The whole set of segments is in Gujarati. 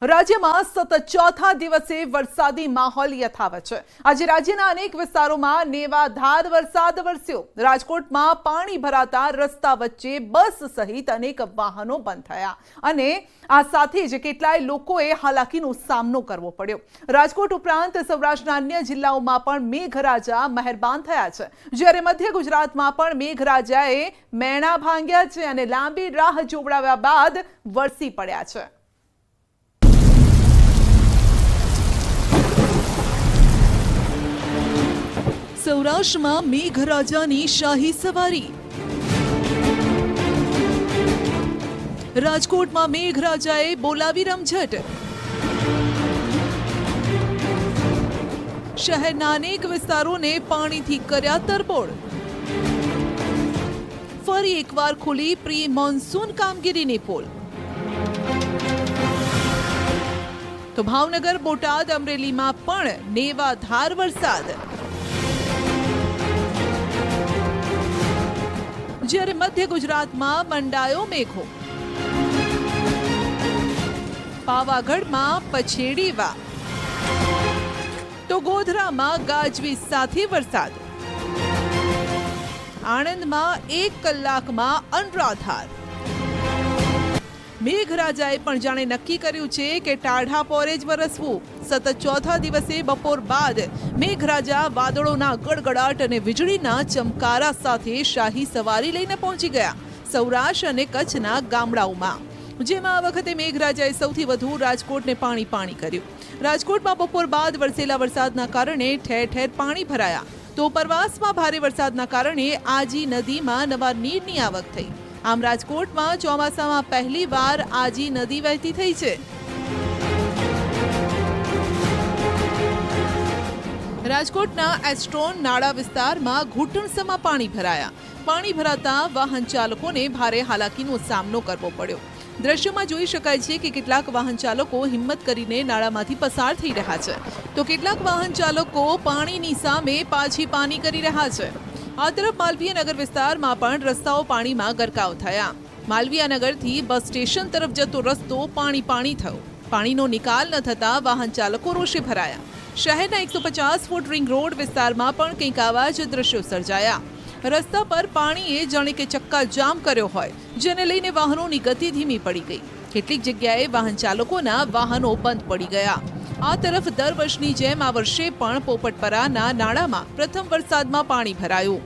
રાજ્યમાં સતત ચોથા દિવસે વરસાદી માહોલ યથાવત છે। આજે રાજ્યના અનેક વિસ્તારોમાં નેવાધાર વરસાદ વરસ્યો। રાજકોટમાં પાણી ભરાતા રસ્તા વચ્ચે બસ સહિત અનેક વાહનો બંધ થયા અને આ સાથે જ કેટલાય લોકોએ હાલાકીનો સામનો કરવો પડ્યો। રાજકોટ ઉપરાંત સૌરાષ્ટ્રના અન્ય જિલ્લાઓમાં પણ મેઘરાજા મહેરબાન થયા છે, જ્યારે મધ્ય ગુજરાતમાં પણ મેઘરાજાએ મેણા ભાંગ્યા છે અને લાંબી રાહ જોવડાવ્યા બાદ વરસી પડ્યા છે। સૌરાષ્ટ્રમાં મેઘરાજાની શાહી સવારી। રાજકોટમાં મેઘરાજાએ બોલાવી રમઝટ। શહેરના અનેક વિસ્તારોને પાણીથી કર્યા તરબોળ। ફરી એકવાર ખુલી પ્રી મોન્સૂન કામગીરીની પોલ। તો ભાવનગર, બોટાદ, અમરેલીમાં પણ નેવાધાર વરસાદ। જ્યારે મધ્ય ગુજરાતમાં મંડાયો મેઘો। પાવાગઢમાં પછેડી વા તો ગોધરામાં ગાજવીજ સાથે વરસાદ। આણંદમાં 1 કલાકમાં અનરાધાર। મેઘરાજાએ પણ જાણે નક્કી કર્યું છે કે ટાઢા પોરે જ વરસવું। સતત ચોથા દિવસે બપોર બાદ મેઘરાજા વાદળોના ગડગડાટ અને વીજળીના ચમકારા સાથે શાહી સવારી લઈને પહોંચી ગયા સૌરાષ્ટ્ર અને કચ્છના ગામડાઓમાં, જેમાં આ વખતે મેઘરાજાએ સૌથી વધુ રાજકોટને પાણી કર્યું। રાજકોટમાં બપોર બાદ વરસેલા વરસાદના કારણે ઠેર ઠેર પાણી ભરાયા, તો ઉપરવાસમાં ભારે વરસાદના કારણે આજી નદીમાં નવા નીરની આવક થઈ। આમ રાજકોટમાં ચોમાસામાં પહેલીવાર આજી નદી વહેતી થઈ છે। રાજકોટના એસ્ટ્રોન નાળા વિસ્તારમાં ઘૂંટણસમા પાણી ભરાયા। પાણી ભરાતા વાહન ચાલકોને ભારે હાલાકીનો સામનો કરવો પડ્યો। દ્રશ્યોમાં જોઈ શકાય છે કે કેટલાક વાહન ચાલકો હિંમત કરીને નાળામાંથી પસાર થઈ રહ્યા છે, તો કેટલાક વાહન ચાલકો પાણીની સામે પાછી પાની કરી રહ્યા છે। આ તરફ માલવીયાનગર વિસ્તારમાં પણ રસ્તાઓ પાણીમાં ગરકાવ થયા। માલવીયાનગરથી બસ સ્ટેશન તરફ જતો રસ્તો પાણી થયો। પાણીનો નિકાલ ન થતા વાહન ચાલકો રોષે ભરાયા। શહેરના 150 ફૂટ રિંગ રોડ વિસ્તારમાં પણ કંઈક આવા જ દ્રશ્યો સર્જાયા। રસ્તા પર પાણીએ જાણે કે ચક્કા જામ કર્યો હોય, જેને લઈને વાહનોની ગતિ ધીમી પડી ગઈ। કેટલીક જગ્યાએ વાહન ચાલકોના વાહનો બંધ પડી ગયા। આ તરફ દર વર્ષની જેમ આ વર્ષે પણ પોપટપરાના નાળામાં પ્રથમ વરસાદમાં પાણી ભરાયું।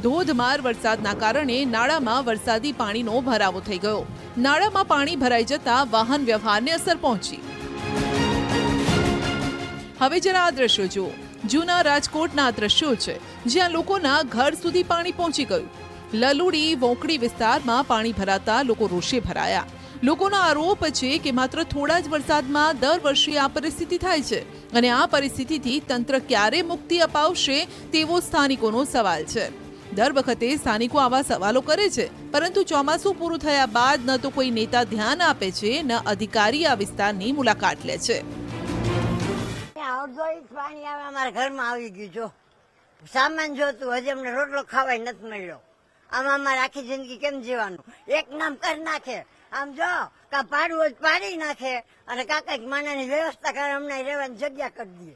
ધોધમાર વરસાદના કારણે નાળામાં વરસાદી પાણીનો ભરાવો થઈ ગયો। નાળામાં પાણી ભરાઈ જતા વાહન વ્યવહારને અસર પહોંચી। હવે જરા આ દ્રશ્યો જુઓ। જૂના રાજકોટના દ્રશ્યો છે, જ્યાં લોકોના ઘર સુધી પાણી પહોંચી ગયું। લલુડી વોંકડી વિસ્તારમાં પાણી ભરાતા લોકો રોષે ભરાયા। લોકોનો આરોપ છે કે માત્ર થોડા જ વરસાદમાં દર વર્ષે આ પરિસ્થિતિ થાય છે અને આ પરિસ્થિતિથી તંત્ર ક્યારે મુક્તિ અપાવશે તેવો સ્થાનિકોનો સવાલ છે। દર વખતે સ્થાનિકો આવા સવાલો કરે છે, પરંતુ ચોમાસું પૂરું થયા બાદ ન તો કોઈ નેતા ધ્યાન આપે છે, ન અધિકારી આ વિસ્તારની મુલાકાત લે છે। પાણી આવે અમારા ઘરમાં આવી ગયું, જો સામાન જોતું, હજી અમને રોટલો ખાવાય નથી મળ્યો। આમાં અમારે આખી જિંદગી કેમ જીવાનું? એક નામ કરી નાખે, આમ જો કા પાડવું હોય પાડી નાખે અને કાંઈક માનાની વ્યવસ્થા કરે, અમને રહેવાની જગ્યા કરી દે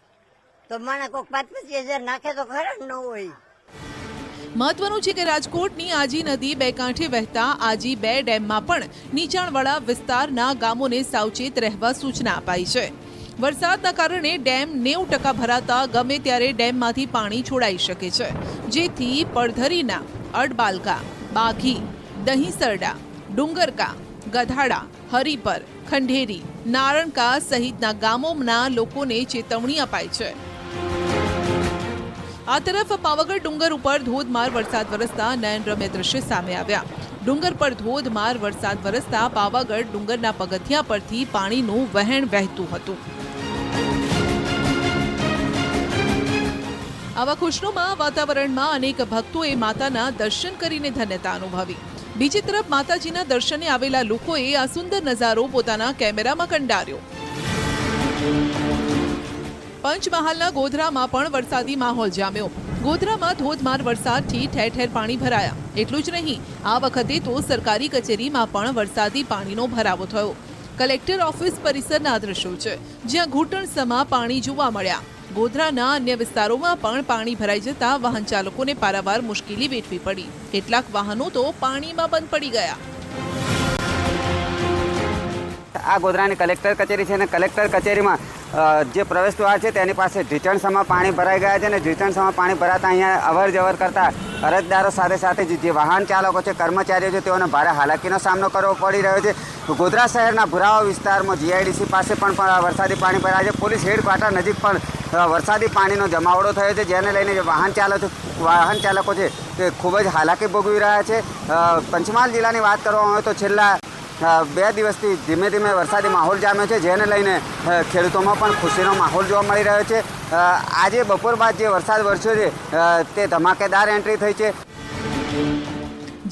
તો માણા કોઈક 5-25 હજાર નાખે તો ખરા ન હોય। મહત્વનું છે કે રાજકોટની આજી નદી બે કાંઠે વહેતા આજી 2 ડેમમાં પણ નીચાણવાળા વિસ્તારના ગામોને સાવચેત રહેવા સૂચના અપાઈ છે। વરસાદના કારણે ડેમ 90% ભરાતા ગમે ત્યારે ડેમમાંથી પાણી છોડાઈ શકે છે, જેથી પડધરીના અડબાલકા, બાઘી, દહીંસરડા, ડુંગરકા, ગધાડા, હરિપર, ખંડેરી, નારણકા સહિતના ગામોના લોકોને ચેતવણી અપાઈ છે। આ તરફ પાવાગઢ ડુંગર ઉપર ધોધમાર વરસાદ વરસતા નયનરમ્ય દ્રશ્ય સામે આવ્યા। ડુંગર પર ધોધમાર વરસાદ વરસતા પાવાગઢ ડુંગરના પગથિયા પરથી પાણીનું વહેણ વહેતું હતું। આવા ખુશનુમા વાતાવરણમાં અનેક ભક્તોએ માતાના દર્શન કરીને ધન્યતા અનુભવી। બીજી તરફ માતાજીના દર્શને આવેલા લોકોએ આ સુંદર નજારો પોતાના કેમેરામાં કંડાર્યો। પંચમહાલના ગોધરામાં પણ વરસાદી માહોલ જામ્યો। ગોધરામાં ધોધમાર વરસાદથી ઠેર ઠેર પાણી ભરાયા। એટલું જ નહીં, આ વખતે તો સરકારી કચેરીમાં પણ વરસાદી પાણીનો ભરાવો થયો। કલેક્ટર ઓફિસ પરિસરના દ્રશ્યો છે, જ્યાં ઘૂંટણસમા પાણી જોવા મળ્યા. ગોધરાના અન્ય વિસ્તારોમાં પણ પાણી ભરાઈ જતા વાહન ચાલકોને પારાવાર મુશ્કેલી વેઠવી પડી. કેટલાક વાહનો તો પાણીમાં બંધ પડી ગયા. આ ગોધરાની કલેક્ટર કચેરી છે અને કલેક્ટર કચેરીમાં જે પ્રવેશ દ્વાર છે તેની પાસે ઢીચણસમાં પાણી ભરાઈ ગયા છે અને ઢીચણસમાં પાણી ભરાતા અહીંયા અવર જવર કરતા અરજદારો સાથે સાથે જે વાહન ચાલકો છે, કર્મચારીઓ છે, તેઓને ભારે હાલાકીનો સામનો કરવો પડી રહ્યો છે. ગોધરા શહેરના ભુરાવા વિસ્તારમાં જીઆઈડીસી પાસે પણ વરસાદી પાણી ભરાય છે. પોલીસ હેડક્વાર્ટર નજીક પણ વરસાદી પાણીનો જમાવડો થયો છે, જેને લઈને જે વાહન ચાલકો છે તે ખૂબ જ હાલાકી ભોગવી રહ્યા છે. પંચમહાલ જિલ્લાની વાત કરવામાં આવે તો છેલ્લા 2 દિવસથી ધીમે ધીમે વરસાદી માહોલ જામ્યો છે, જેને લઈને ખેડૂતોમાં પણ ખુશીનો માહોલ જોવા મળી રહ્યો છે. આજે બપોર બાદ જે વરસાદ વરસ્યો છે તે ધમાકેદાર એન્ટ્રી થઈ છે.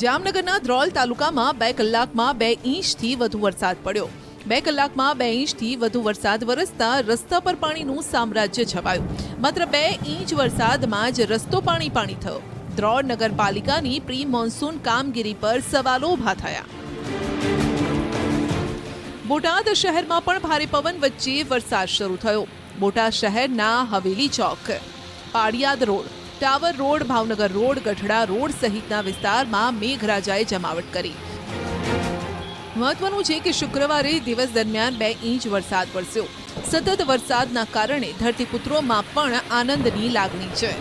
જામનગરના ધ્રોલ તાલુકામાં 2 કલાકમાં 2 ઇંચથી વધુ વરસાદ પડ્યો. 2 કલાકમાં 2 ઇંચથી વધુ વરસાદ વરસતા રસ્તા પર પાણીનું સામ્રાજ્ય છવાયું. માત્ર 2 ઇંચ વરસાદમાં જ રસ્તો પાણી થયો. ધ્રોલ નગરપાલિકાની પ્રી મોન્સૂન કામગીરી પર સવાલો ઊભા થયા. બોટાદ શહેરમાં પણ ભારે પવન વચ્ચે વરસાદ શરૂ થયો. બોટાદ શહેરના Haveli Chowk, Paliyad road, tower road, Bhavnagar road, Gadhada road સહિતના વિસ્તારમાં મેઘરાજાએ જમાવટ કરી. મહત્વનું છે કે શુક્રવારે દિવસ દરમિયાન 2 ઇંચ વરસાદ વરસ્યો. સતત વરસાદના કારણે ધરતીપુત્રોમાં પણ આનંદની લાગણી છે.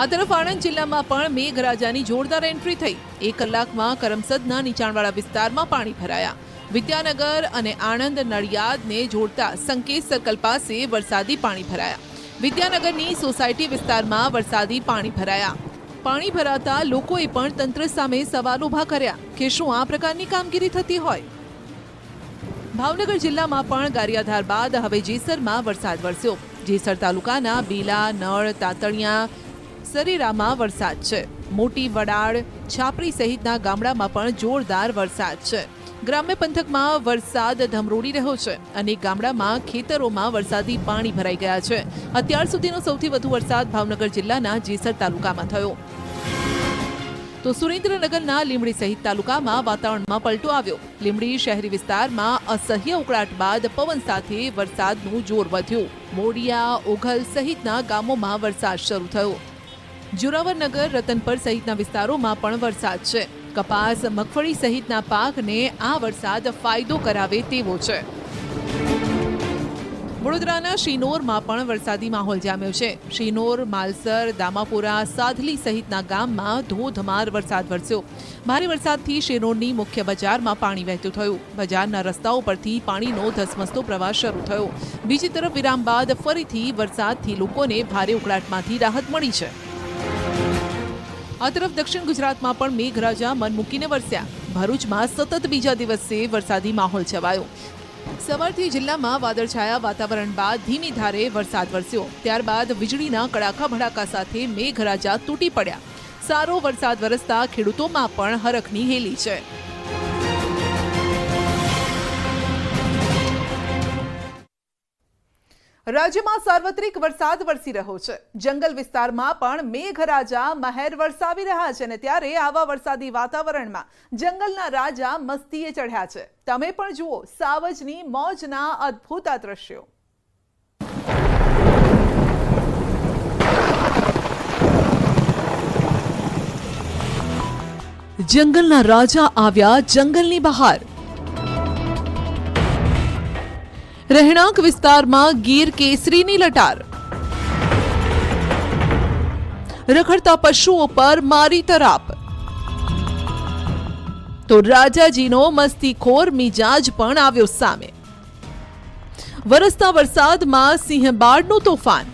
આ તરફ આણંદ જિલ્લામાં પણ મેઘરાજાની જોરદાર એન્ટ્રી થઈ. 1 કલાકમાં કરમસદના નીચાણવાળા વિસ્તારમાં પાણી ભરાયા. વિદ્યાનગર અને આણંદ નડિયાદને જોડતા સંકેત સર્કલ પાસે વરસાદી પાણી ભરાયા. વિદ્યાનગરની સોસાયટી વિસ્તારમાં વરસાદી પાણી ભરાયા. પાણી ભરાતા લોકોએ પણ તંત્ર સામે સવાલ ઊભા કર્યા કે શું આ પ્રકારની કામગીરી થતી હોય. ભાવનગર જિલ્લામાં પણ ગારિયાધાર બાદ હવે જેસરમાં વરસાદ વરસ્યો. જેસર તાલુકાના બેલા, નળ, તાતણિયા, સરેરામાં વરસાદ છે. મોટી વડાળ, છાપરી સહિતના ગામડામાં પણ જોરદાર વરસાદ છે. ગ્રામ્ય પંથકમાં વરસાદ ધમરોડી રહ્યો છે. અનેક ગામડામાં ખેતરોમાં વરસાદી પાણી ભરાઈ ગયા છે. અત્યાર સુધીનો સૌથી વધુ વરસાદ ભાવનગર જિલ્લાના જેસર તાલુકામાં થયો. તો સુરેન્દ્રનગરના લીંબડી સહિત તાલુકામાં વાતાવરણમાં પલટો આવ્યો. લીંબડી શહેરી વિસ્તારમાં અસહ્ય ઉકળાટ બાદ પવન સાથે વરસાદનું જોર વધ્યું. મોડિયા, ઓઘલ સહિતના ગામોમાં વરસાદ શરૂ થયો. જોરાવરનગર, રતનપર સહિતના વિસ્તારોમાં પણ વરસાદ છે. કપાસ, મગફળી સહિતના પાકને આ વરસાદ ફાયદો કરાવે તેવો છે. વડોદરાના શિનોરમાં પણ વરસાદી માહોલ જામ્યો છે. શિનોર, માલસર, દામાપુરા, સાધલી સહિતના ગામમાં ધોધમાર વરસાદ વરસ્યો. ભારે વરસાદથી શિનોરની મુખ્ય બજારમાં પાણી વહેતું થયું. બજારના રસ્તાઓ પરથી પાણીનો ધસમસતો પ્રવાહ શરૂ થયો. બીજી તરફ વિરામ બાદ ફરીથી વરસાદથી લોકોને ભારે ઉકળાટમાંથી રાહત મળી છે. આ તરફ દક્ષિણ ગુજરાતમાં પણ મેઘરાજા મન મૂકીને વરસ્યા. ભરૂચમાં સતત બીજા દિવસે વરસાદી માહોલ છવાયો. સવારથી જિલ્લામાં વાદળછાયા વાતાવરણ બાદ ધીમી ધારે વરસાદ વરસ્યો. ત્યારબાદ વીજળીના કડાકા ભડાકા સાથે મેઘરાજા તૂટી પડ્યા. સારો વરસાદ વરસતા ખેડૂતોમાં પણ હરખની હેલી છે. રાજ્યમાં સાર્વત્રિક વરસાદ વરસી રહ્યો છે. જંગલ વિસ્તારમાં પણ મેઘરાજા મહેર વરસાવી રહ્યા છે અને ત્યારે આવા વરસાદી વાતાવરણમાં જંગલના રાજા મસ્તીએ ચઢ્યા છે. તમે પણ જુઓ સાવજની મોજના અદ્ભુત આ દ્રશ્યો. જંગલના રાજા આવ્યા જંગલની બહાર. રહેણાંક વિસ્તારમાં ગીર કેસરીની લટાર. રખડતા પશુઓ પર મારી તરાપ. તો રાજાજીનો મસ્તીખોર મિજાજ પણ આવ્યો સામે. વરસતા વરસાદમાં સિંહબાળનું તોફાન.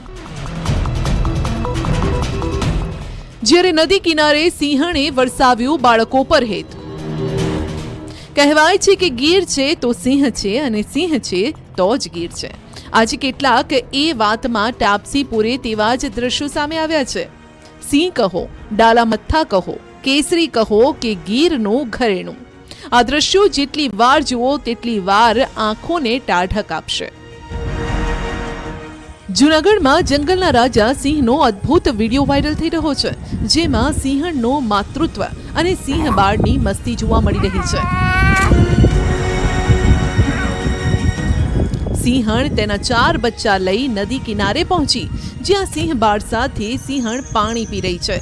જ્યારે નદી કિનારે સિંહણે વરસાવ્યું બાળકો પર હેત. કહેવાય છે કે ગીર છે તો સિંહ છે અને સિંહ છે તો જ ગીર છે. આજે કેટલાક એ વાતમાં ટાપસી પૂરે તેવા જ દ્રશ્યો સામે આવ્યા છે. સિંહ કહો, ડાલામથ્થા કહો, કેસરી કહો કે ગીરનું ઘરેણું. આ દ્રશ્યો જેટલી વાર જુઓ તેટલી વાર આંખોને ટાઢક આપશે. જૂનાગઢમાં જંગલના રાજા સિંહનો અદ્ભુત વિડીયો વાયરલ થઈ રહ્યો છે, જેમાં સિંહણનું માતૃત્વ અને સિંહબાળની મસ્તી જોવા મળી રહી છે. સિંહણ તેના 4 બચ્ચા લઈ નદી કિનારે પહોંચી, જ્યાં સિંહ બાળ સાથે સિંહણ પાણી પી રહી છે.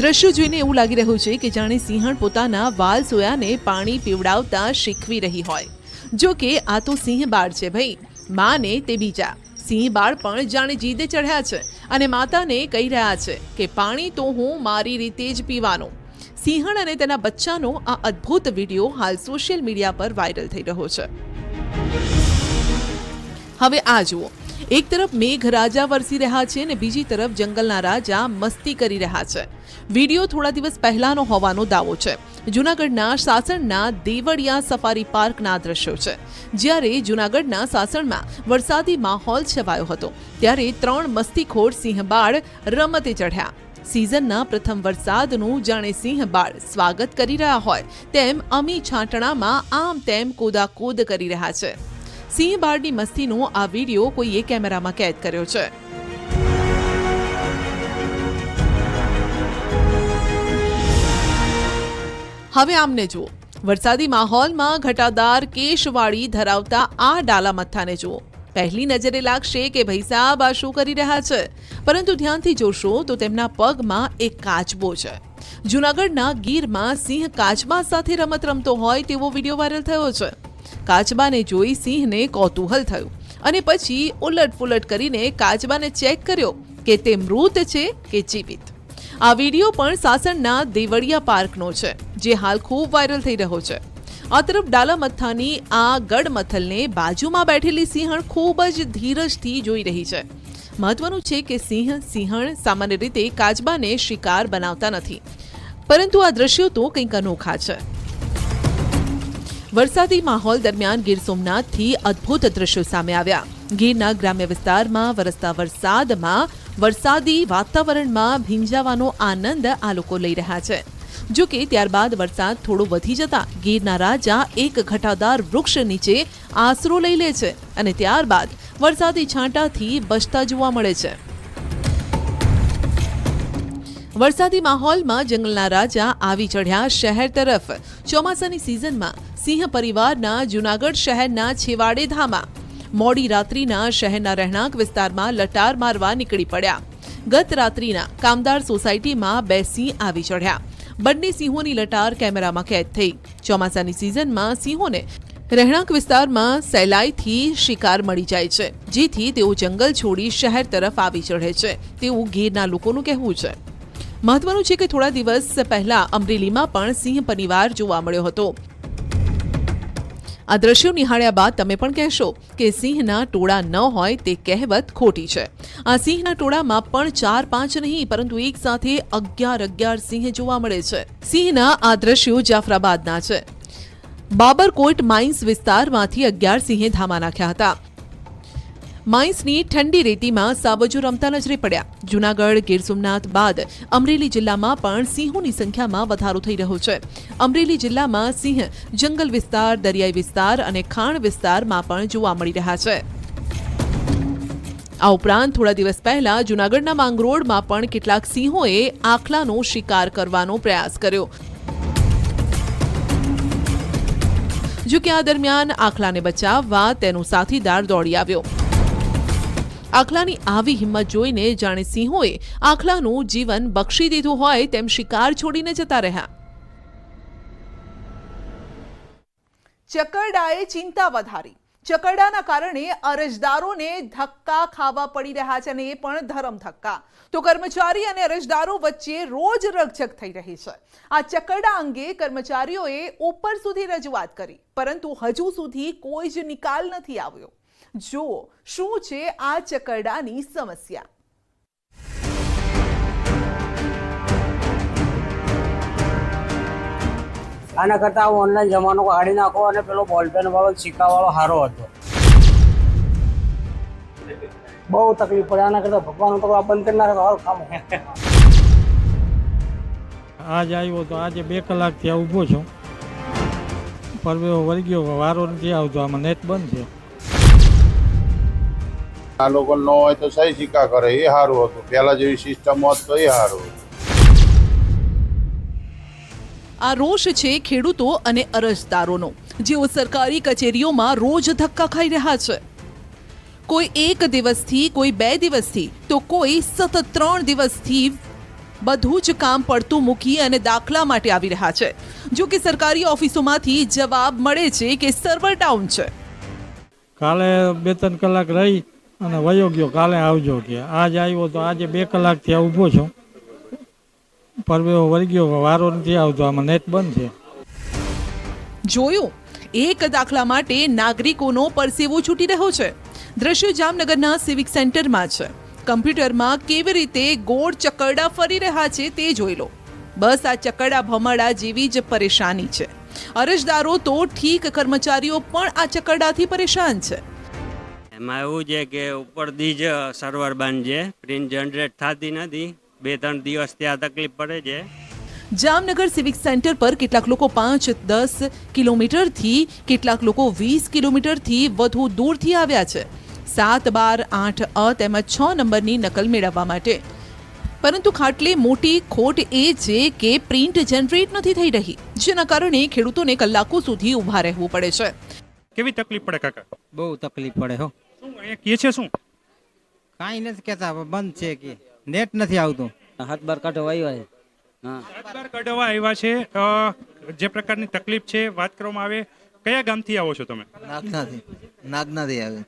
દ્રશ્યો જોઈને એવું લાગી રહ્યું છે કે જાણે સિંહણ પોતાના વાલ સોયાને પાણી પીવડાવતા શીખવી રહી હોય. જો કે આ તો સિંહ બાળ છે ભાઈ, માને તે બીજા. સિંહ બાળ પણ જાણે જીદે ચઢ્યા છે અને માતાને કહી રહ્યા છે કે પાણી તો હું મારી રીતે જ પીવાનું. સિંહણ અને તેના બચ્ચાનો આ અદ્ભુત વિડીયો હાલ સોશિયલ મીડિયા પર વાયરલ થઈ રહ્યો છે. હવે આ જુઓ, એક તરફ મેઘરાજા વરસી રહ્યા છે અને બીજી તરફ જંગલના રાજા મસ્તી કરી રહ્યા છે. વિડીયો થોડા દિવસ પહેલાનો હોવાનો દાવો છે. જૂનાગઢના સાસણના દેવળિયા સફારી પાર્કના દ્રશ્યો છે. જ્યારે જૂનાગઢના સાસણમાં વરસાદી માહોલ છવાયો હતો ત્યારે 3 મસ્તીખોર સિંહબાળ રમતે ચઢ્યા. સિઝનના પ્રથમ વરસાદનું જાણે સિંહબાળ સ્વાગત કરી રહ્યા હોય તેમ અમી છાંટણામાં આમ તેમ કૂદાકૂદ કરી રહ્યા છે. સિંહબાળની મસ્તીનો આ વિડીયો કોઈએ કેમેરામાં કેદ કર્યો છે. હવે આમને જુઓ, વરસાદી માહોલમાં ઘટાદાર કેશવાળી ધરાવતા આ ડાલા મથ્થાને જુઓ. પહેલી નજરે લાગશે કે ભાઈ સાહેબ આ શું કરી રહ્યા છે, પરંતુ ધ્યાનથી જોશો તો તેમના પગમાં એક કાચબો છે. જૂનાગઢના ગીરમાં સિંહ કાચબા સાથે રમત રમતો હોય તેવો વિડીયો વાયરલ થયો છે. કાચબાને જોઈ સિંહને કૌતૂહલ થયું અને પછી ઉલટફુલટ કરીને કાચબાને ચેક કર્યો કે તે મૃત છે કે જીવિત. આ વિડીયો પણ સાસણના દેવળિયા પાર્કનો છે, જે હાલ ખૂબ વાયરલ થઈ રહ્યો છે. આ તરફ ડાલામથ્થાની આ ગડમથલને બાજુમાં બેઠેલી સિંહણ ખૂબ જ ધીરજથી જોઈ રહી છે. મહત્વનું છે કે સિંહણ સામાન્ય રીતે કાચબાને શિકાર બનાવતા નથી, પરંતુ આ દ્રશ્યો તો કંઈક અનોખા છે. વરસાદી માહોલ દરમિયાન ગીર સોમનાથથી અદ્ભુત દ્રશ્યો સામે આવ્યા. ગીરના ગ્રામ્ય વિસ્તારમાં વરસતા વરસાદમાં વરસાદી વાતાવરણમાં ભીંજાવાનો આનંદ આ લોકો લઈ રહ્યા છે. જો કે ત્યારબાદ વરસાદ થોડો વધી જતા ગીરના રાજા એક ઘટાદાર વૃક્ષ નીચે આશરો લઈ લે છે અને ત્યારબાદ વરસાદી છાંટાથી બચતા જોવા મળે છે. વરસાદી માહોલમાં જંગલના રાજા આવી ચઢ્યા શહેર તરફ. ચોમાસાની સિઝનમાં સિંહ પરિવારના જૂનાગઢ શહેરના છેવાડે ધામા. મોડી રાત્રિના શહેરના રહેણાંક વિસ્તારમાં લટાર મારવા નીકળી પડ્યા. ગત રાત્રિના કામદાર સોસાયટીમાં 2 સિંહ આવી ચઢ્યા. બંને સિંહોની લટાર કેમેરામાં કેદ થઈ. ચોમાસાની સિઝનમાં સિંહોને રહેણાંક વિસ્તારમાં સહેલાઈથી શિકાર મળી જાય છે, જેથી તેઓ જંગલ છોડી શહેર તરફ આવી ચઢે છે તેવું ગીરના લોકોનું કહેવું છે. મહત્વનું છે કે થોડા દિવસ પહેલા અમરેલીમાં પણ સિંહ પરિવાર જોવા મળ્યો હતો. આ દ્રશ્યો નિહાળ્યા બાદ તમે પણ કહેશો કે સિંહના ટોળા ન હોય તે કહેવત ખોટી છે. આ સિંહના ટોળામાં પણ 4-5 નહીં પરંતુ એક સાથે 11 સિંહ જોવા મળે છે. સિંહના આ દ્રશ્યો જાફરાબાદના છે. બાબરકોટ માઇન્સ વિસ્તારમાંથી 11 સિંહે ધામા નાખ્યા હતા. માઇન્સની ઠંડી રેતીમાં સાવજો રમતા નજરે પડ્યા. જૂનાગઢ, ગીર સોમનાથ બાદ અમરેલી જિલ્લામાં પણ સિંહોની સંખ્યામાં વધારો થઈ રહ્યો છે. અમરેલી જિલ્લામાં સિંહ જંગલ વિસ્તાર, દરિયાઈ વિસ્તાર અને ખાણ વિસ્તારમાં પણ જોવા મળી રહ્યા છે. આ ઉપરાંત થોડા દિવસ પહેલા જૂનાગઢના માંગરોળમાં પણ કેટલાક સિંહોએ આખલાનો શિકાર કરવાનો પ્રયાસ કર્યો. જો કે આ દરમિયાન આખલાને બચાવવા તેનો સાથીદાર દોડી આવ્યો. આખલાની આવી હિંમત જોઈને જાણે સિંહોએ આખલાનું જીવન બક્ષી દીધું હોય તેમ શિકાર છોડીને જતા રહ્યા. ચકરડાએ ચિંતા વધારી. ચકરડાના કારણે અરજદારોને ધક્કા ખાવા પડી રહ્યા છે અને એ પણ ધરમ ધક્કા. તો કર્મચારી અને અરજદારો વચ્ચે રોજ રકઝક થઈ રહી છે. આ ચકરડા અંગે કર્મચારીઓએ ઉપર સુધી રજૂઆત કરી, પરંતુ હજુ સુધી કોઈ જ નિકાલ નથી આવ્યો. જુઓ શું છે આ ચકરડાની સમસ્યા. આના કરતા ઓનલાઈન જમાનો કાઢી નાખો અને પેલો બોલપેન વાળો સિક્કા વાળો સારો હતો. બહુ તકલીફ પડે. આના કરતા ભગવાન તો આ બંધ કરી નાખે સારું કામ. આજ આવ્યો તો આજે 2 કલાકથી આ ઊભો છું, પરવેવો વળી ગયો, વારો નથી આવતો. આમાં નેટ બંધ છે. આ લોકો ન હોય તો સહી સિક્કા કરે એ સારું હતું. પહેલા જેવી સિસ્ટમ હોત તો એ સારું. આ રોષ છે ખેડૂતો અને અરજદારોનો, જેઓ સરકારી કચેરીઓમાં રોજ ધક્કા ખાઈ રહ્યા છે. કોઈ એક દિવસથી, કોઈ 2 દિવસથી તો કોઈ સતત 3 દિવસથી બધું જ કામ પડતું મૂકી અને દાખલા માટે આવી રહ્યા છે. જો કે સરકારી ઓફિસોમાંથી જવાબ મળે છે કે સર્વર ડાઉન છે. કાલે 2-3 કલાક રહી અને વયો ગયો, કાલે આવજો કે આજ આવ્યો તો આજે 2 કલાકથી ઊભો છું, પરવેવો વળી ગયો, વારો નથી આવતો, આમાં નેટ બંધ છે. જોયું, એક દાખલા માટે નાગરિકોનો પરસેવો છૂટી રહ્યો છે. દ્રશ્યો જામનગરના સિવિક સેન્ટરમાં છે. કમ્પ્યુટરમાં કેવી રીતે ગોળ ચકરડા ફરી રહ્યા છે તે જોઈ લો. બસ આ ચકરડા ભમરડા જેવી જ પરેશાની છે. અરજદારો તો ઠીક, કર્મચારીઓ પણ આ ચકરડાથી પરેશાન છે. એમાં એવું છે કે ઉપરથી જ સર્વર બંધ છે, પ્રિન્ટ જનરેટ થતી નથી, 2-3 દિવસ ત્યાં તકલીફ પડે છે. જામનગર સિવિક સેન્ટર પર કેટલાક લોકો 5-10 કિલોમીટરથી, કેટલાક લોકો 20 કિલોમીટરથી વધુ દૂરથી આવ્યા છે 7, 12, 8 અ તેમજ 6 નંબરની નકલ મેળવવા માટે. પરંતુ ખાટલે મોટી ખોટ એ છે કે પ્રિન્ટ જનરેટ નથી થઈ રહી, જેના કારણે ખેડૂતોને કલાકો સુધી ઊભા રહેવું પડે છે. કેવી તકલીફ પડે કાકા? બહુ તકલીફ પડે હો. શું અહીંયા કહે છે? શું કાંઈ નથી કહેતા, બંધ છે કે નેટ નથી આવતું. હાથ બાર કાઢો આવ્યા છે. સરકાર કઢવા આવ્યા છે. જે પ્રકારની તકલીફ છે વાત કરવામાં આવે, કયા ગામથી આવો છો તમે? નાગનાથી આવે.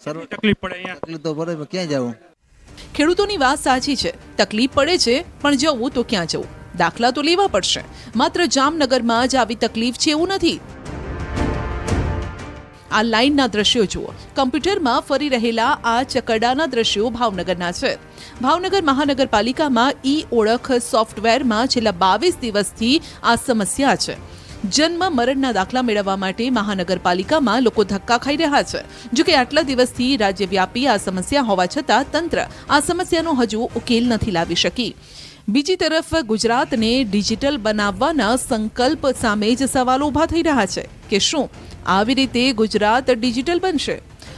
સર્વ તકલીફ પડે અહીંયા. તકલીફ તો પડે, ક્યાં જવું? ખેડૂતોની વાત સાચી છે, તકલીફ પડે છે, પણ જવું તો ક્યાં જવું? દાખલા તો લેવા પડશે. માત્ર જામનગરમાં જ આવી તકલીફ છે એવું નથી. આ લાઇનના દ્રશ્યો જુઓ. કમ્પ્યુટરમાં ફરી રહેલા આ ચકરડાના દ્રશ્યો ભાવનગરના છે. ભાવનગર મહાનગરપાલિકામાં ઈ ઓળખ સોફ્ટવેરમાં છેલ્લા 22 દિવસથી આ સમસ્યા છે. જન્મ મરણના દાખલા મેળવવા માટે મહાનગરપાલિકામાં લોકો ધક્કા ખાઈ રહ્યા છે. જો કે આટલા દિવસથી રાજ્યવ્યાપી આ સમસ્યા હોવા છતાં તંત્ર આ સમસ્યાનો હજુ ઉકેલ નથી લાવી શકી. બીજી તરફ ગુજરાતને ડિજિટલ બનાવવાના સંકલ્પ સામે જ સવાલો ઊભા થઈ રહ્યા છે કે શું આવી રીતે ગુજરાત ડિજિટલ બનશે?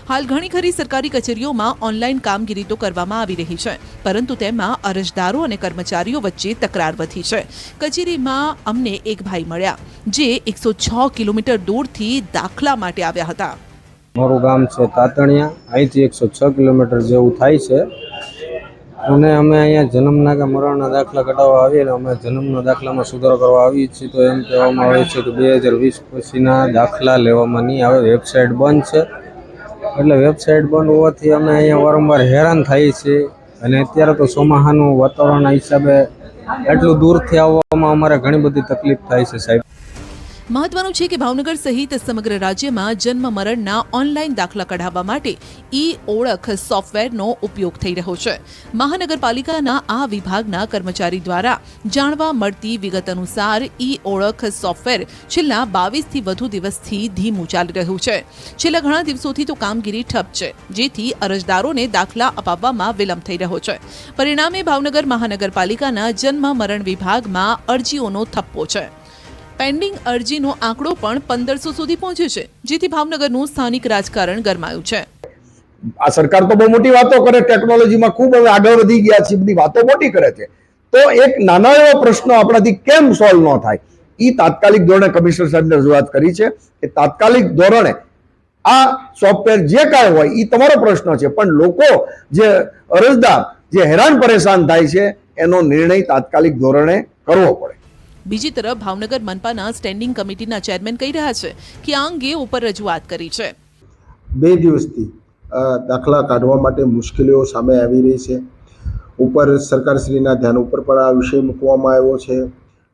હાલ ઘણી ખરી સરકારી કચેરીઓમાં ઓનલાઈન કામગીરી તો કરવામાં આવી રહી છે, પરંતુ તેમાં અરજદારો અને કર્મચારીઓ વચ્ચે તકરાર વધી છે. કચેરીમાં અમને એક ભાઈ મળ્યા જે 106 કિલોમીટર દૂરથી દાખલા માટે આવ્યા હતા. મારું ગામ છે તાતણિયા, અહીંથી 106 કિલોમીટર જેવું થાય છે અને અમે અહીંયા જન્મના કે મરણના દાખલા કઢાવવા આવીએ ને અમે જન્મના દાખલામાં સુધારો કરવા આવીએ છીએ તો એમ કહેવામાં આવે છે કે 2020 પછીના દાખલા લેવામાં નહીં આવે, વેબસાઇટ બંધ છે. એટલે વેબસાઇટ બંધ હોવાથી અમે અહીંયા વારંવાર હેરાન થઈએ છીએ અને અત્યારે તો ચોમાસાનું વાતાવરણના હિસાબે એટલું દૂરથી આવવામાં અમારે ઘણી બધી તકલીફ થાય છે સાહેબ. મહત્વનું છે કે ભાવનગર સહિત સમગ્ર રાજ્યમાં જન્મ મરણના ઓનલાઈન દાખલા કઢાવવા માટે ઈ ઓળખ સોફ્ટવેરનો ઉપયોગ થઈ રહ્યો છે. મહાનગરપાલિકાના આ વિભાગના કર્મચારી દ્વારા જાણવા મળતી વિગત અનુસાર ઈ ઓળખ સોફ્ટવેર છેલ્લા 22 થી વધુ દિવસથી ધીમું ચાલી રહ્યું છે. છેલ્લા ઘણા દિવસોથી તો કામગીરી ઠપ છે, જેથી અરજદારોને દાખલા અપાવવામાં વિલંબ થઈ રહ્યો છે. પરિણામે ભાવનગર મહાનગરપાલિકાના જન્મ મરણ વિભાગમાં અરજીઓનો થપ્પો છે. પેન્ડિંગ અરજીનો આંકડો પણ 1500 સુધી પહોંચ્યો છે, જેથી ભાવનગરનું સ્થાનિક રાજકારણ ગરમાયું છે. આ સરકાર તો બહુ મોટી વાતો કરે, ટેકનોલોજીમાં ખૂબ હવે આગળ વધી ગયા છે, બધી વાતો મોટી કરે છે, તો એક નાનો એવો પ્રશ્ન આપણાથી કેમ સોલ્વ ન થાય? એ તાત્કાલિક ધોરણે કમિશનર સાહેબને રજૂઆત કરી છે કે તાત્કાલિક ધોરણે આ સોફ્ટવેર જે કાંઈ હોય એ તમારો પ્રશ્ન છે, પણ લોકો જે અરજદાર જે હેરાન પરેશાન થાય છે એનો નિર્ણય તાત્કાલિક ધોરણે કરવો પડે. બીજી તરફ ભાવનગર મનપાના સ્ટેન્ડિંગ કમિટીના ચેરમેન કહી રહ્યા છે કે આ અંગે ઉપર રજૂઆત કરી છે. 2 દિવસથી દાખલા કાઢવા માટે મુશ્કેલીઓ સામે આવી રહી છે. ઉપર સરકારશ્રીના ધ્યાન ઉપર પણ આ વિષય મૂકવામાં આવ્યો છે.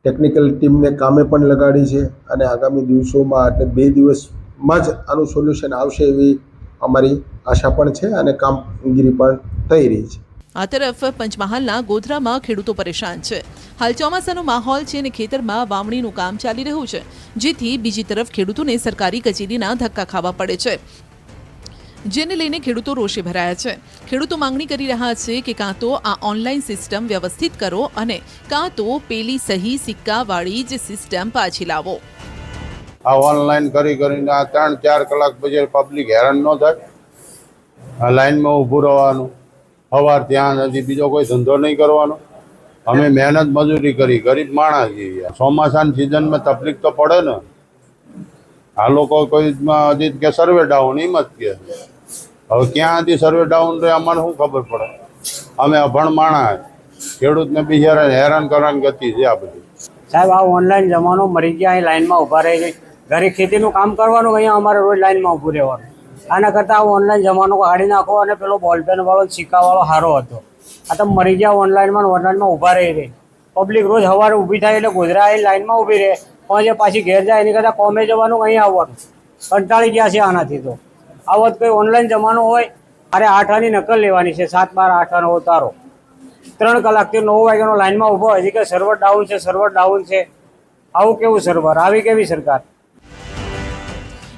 ટેકનિકલ ટીમને કામે પણ લગાડી છે અને આગામી દિવસોમાં એટલે 2 દિવસમાં જ આનું સોલ્યુશન આવશે એવી અમારી આશા પણ છે અને કામગીરી પણ થઈ રહી છે. આ તરફ પંચમહાલના ગોધરામાં ખેડૂતો પરેશાન છે. હાલ ચોમાસાનો માહોલ છે અને ખેતરમાં વાવણીનું કામ ચાલી રહ્યું છે, જેથી બીજી તરફ ખેડૂતોને સરકારી કચેરીના ધક્કા ખાવા પડે છે, જેને લઈને ખેડૂતો રોષે ભરાયા છે. ખેડૂતો માંગણી કરી રહ્યા છે કે કાં તો આ ઓનલાઈન સિસ્ટમ વ્યવસ્થિત કરો અને કાં તો પેલી સહી સિક્કાવાળી જ સિસ્ટમ પાછી લાવો. આ ઓનલાઈન કરીને આ 3-4 કલાક પછી પબ્લિક હેરાન ન થાય. આ લાઈનમાં ઊભું રહેવાનું, સવાર ત્યાં નથી, બીજો કોઈ ધંધો નહીં કરવાનો. અમે મહેનત મજૂરી કરી, ગરીબ માણસ છીએ. ચોમાસાની સિઝનમાં તકલીફ તો પડે ને. આ લોકો કોઈ હજી કે સર્વે ડાઉન એમ જ કે હવે ક્યાંથી સર્વે ડાઉન રહે અમને શું ખબર પડે? અમે અભણ માણસ, ખેડૂતને બિચારાને હેરાન કરવાની ગતિ છે આ બધી. સાહેબ આ ઓનલાઈન જમાનો મરી ગયા, અહીં લાઈનમાં ઊભા રહી છે. ઘરે ખેતીનું કામ કરવાનું, અહીંયા અમારે રોજ લાઈનમાં ઊભું રહેવાનું. આના કરતાં આ ઓનલાઈન જમાનો કાઢી નાખો અને પેલો બોલપેન વાળો સિક્કાવાળો સારો હતો. આ તો મરી ગયા ઓનલાઈનમાં ઊભા રહી. પબ્લિક રોજ સવારે ઊભી થાય એટલે ગોધરા આવી લાઈનમાં ઊભી રહે, પહોંચે પાછી ઘેર જાય. એની કરતાં કોમે જવાનું, અહીં આવવાનું. કંટાળી ગયા છે આનાથી. તો આવો કોઈ ઓનલાઈન જમાનો હોય, અરે 8 આની નકલ લેવાની છે, 7, 12, 8 આનો ઉતારો. 3 કલાકથી 9 વાગ્યાનો લાઈનમાં ઊભો હોય કે સર્વર ડાઉન છે, સર્વર ડાઉન છે. આવું કેવું સર્વર? આવી કેવી સરકાર?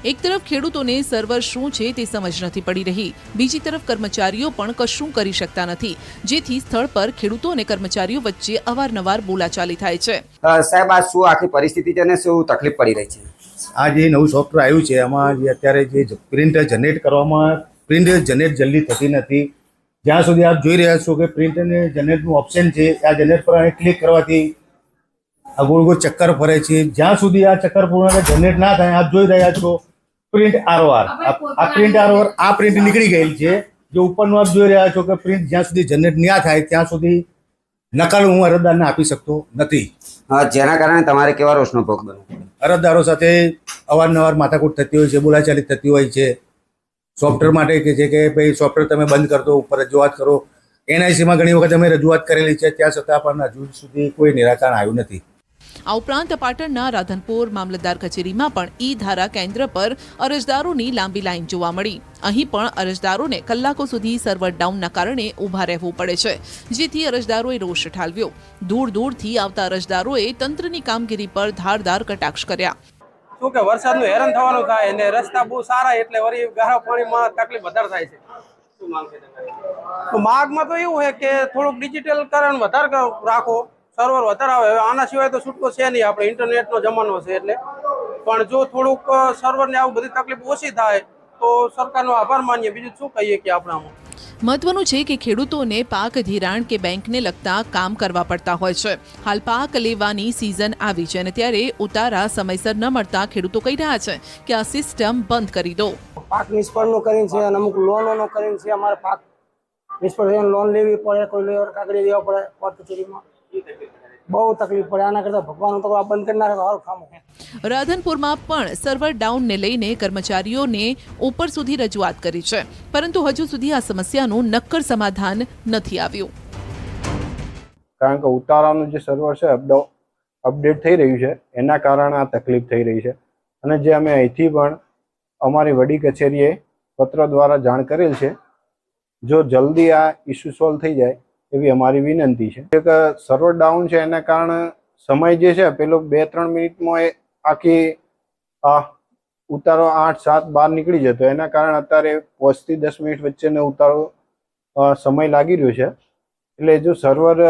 એક તરફ ખેડૂતોને સર્વર શું છે તે સમજ નથી પડી રહી, બીજી તરફ કર્મચારીઓ પણ કશું કરી શકતા નથી, જેથી સ્થળ પર ખેડૂતો અને કર્મચારીઓ વચ્ચે અવારનવાર બોલાચાલી થાય છે. સાહેબ, આ શું આખી પરિસ્થિતિ છે અને શું તકલીફ પડી રહી છે? આ જે નવું સોફ્ટવેર આવ્યું છે એમાં જે અત્યારે જે પ્રિન્ટ જનરેટ કરવામાં પ્રિન્ટ જનરેટ જલ્દી થતી નથી. જ્યાં સુધી આપ જોઈ રહ્યા છો કે પ્રિન્ટ અને જનરેટનું ઓપ્શન છે, આ જનરેટ પર ક્લિક કરવાથી આ ગોળ ગોળ ચક્કર ફરે છે. જ્યાં સુધી આ ચક્કર પૂર્ણ જનરેટ ના થાય, આપ જોઈ રહ્યા છો પ્રિન્ટ ROR, આ પ્રિન્ટ ROR આ પ્રિન્ટ નીકળી ગયેલ છે. જે ઉપરનું આપ જોઈ રહ્યા છો કે પ્રિન્ટ જ્યાં સુધી જનરેટ ના થાય ત્યાં સુધી નકલ હું અરજદારને આપી શકતો નથી. જેના કારણે તમારે કેવા રોષનો ભોગ બનવો? અરજદારો સાથે અવારનવાર માથાકૂટ થતી હોય છે, બોલાચાલી થતી હોય છે. સોફ્ટવેર માટે કે છે કે ભાઈ સોફ્ટવેર તમે બંધ કરી દો, ઉપર રજૂઆત કરો. NICમાં ઘણી વખત અમે રજૂઆત કરેલી છે, ત્યાં છતાં પણ હજુ સુધી કોઈ નિરાકરણ આવ્યું નથી. આ ઉપરાંત પાટણના રાધનપુર મામલતદાર કચેરીમાં પણ ઈ-ધારા કેન્દ્ર પર અરજદારોની લાંબી લાઈન જોવા મળી. અહીં પણ અરજદારોને કલાકો સુધી સર્વર ડાઉનના કારણે ઊભા રહેવું પડે છે, જેથી અરજદારોએ રોષ ઠાલવ્યો. દૂર દૂરથી આવતા અરજદારોએ તંત્રની કામગીરી પર ધારદાર કટાક્ષ કર્યા. શું કે વરસાદનું હેરાન થવાનું થાય અને રસ્તા બહુ સારા એટલે વળી ગારા પાણીમાં તકલીફ વધારે થાય છે. શું માંગ છે તમારી? તો માગમાં તો એવું છે કે થોડુંક ડિજિટલકરણ વધારે રાખો, સર્વર વધારે આવે. આના સિવાય તો છૂટકો છે નહીં, આપણે ઇન્ટરનેટનો જમાનો છે એટલે. પણ જો થોડુંક સર્વરને આવું બધી તકલીફ ઓછી થાય તો સરકારનો આભાર માનીએ. બીજું શું કહીએ કે આપણે આમાં મહત્વનું છે કે ખેડૂતોને પાક ધિરાણ કે બેંકને લગતા કામ કરવા પડતા હોય છે. હાલ પાક લેવાની સિઝન આવી છે અને ત્યારે ઉતારા સમયસર ન મળતા ખેડૂતો કહી રહ્યા છે કે આ સિસ્ટમ બંધ કરી દો. પાક નિષ્ફળનું કરીને છે અને અમુક લોનોનો કરીને છે. અમારે પાક નિષ્ફળ થઈને લોન લેવી પડે, કોઈ લેવર કાગળી દેવા પડે કોર્ટ કચેરીમાં. બહુ તકલીફ પડે. આના કરતાં ભગવાન તો આ બંધ કરી નાખે સારું કામ છે. રાધનપુરમાં પણ સર્વર ડાઉનને લઈને કર્મચારીઓને ઉપર સુધી રજૂઆત કરી છે, પરંતુ હજુ સુધી આ સમસ્યાનું નક્કર સમાધાન નથી આવ્યું. કારણ કે ઉતારાનું જે સર્વર છે અપડેટ થઈ રહ્યું છે, એના કારણે આ તકલીફ થઈ રહી છે. અને જે અમે અહીંથી પણ અમારી વડી કચેરીએ પત્ર દ્વારા જાણ કરેલ છે, જો જલ્દી આ ઇસ્યુ સોલ્વ થઈ જાય એવી અમારી વિનંતી છે. એક સર્વર ડાઉન છે એના કારણે સમય જે છે પેલો 2-3 મિનિટમાં એ આખી ઉતારો 8, 7, 12 નીકળી જતો. એના કારણે અત્યારે 5 થી 10 મિનિટ વચ્ચેનો ઉતારો સમય લાગી રહ્યો છે. એટલે જો સર્વર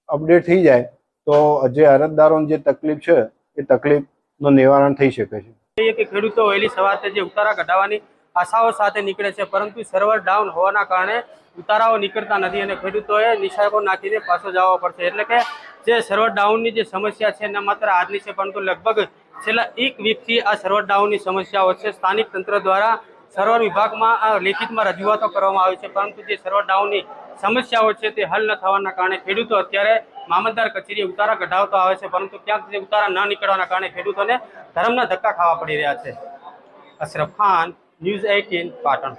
અપડેટ થઈ જાય તો જે અરજદારોને જે તકલીફ છે એ તકલીફનું નિવારણ થઈ શકે છે. કે ખેડૂતો વહેલી સવારે જે ઉતારા કઢાવવાની આશાઓ સાથે નીકળે છે, પરંતુ સર્વર ડાઉન હોવાના કારણે ઉતારાઓ નીકળતા નથી અને ખેડૂતોએ નિશાકો નાખીને પાછો જવા પડશે. એટલે કે જે સર્વર ડાઉનની જે સમસ્યા છે ન માત્ર આજની છે, પરંતુ લગભગ છેલ્લા 1 વીકથી આ સર્વર ડાઉનની સમસ્યાઓ છે. સ્થાનિક તંત્ર દ્વારા સર્વર વિભાગમાં લેખિતમાં રજૂઆતો કરવામાં આવી છે, પરંતુ જે સર્વર ડાઉનની સમસ્યાઓ છે તે હલ ન થવાના કારણે ખેડૂતો અત્યારે મામલતદાર કચેરીએ ઉતારા કઢાવતા આવે છે, પરંતુ ક્યાંક જે ઉતારા ન નીકળવાના કારણે ખેડૂતોને ધરમના ધક્કા ખાવા પડી રહ્યા છે. અશરફ ખાન, ન્યૂઝ 18, પાટણ.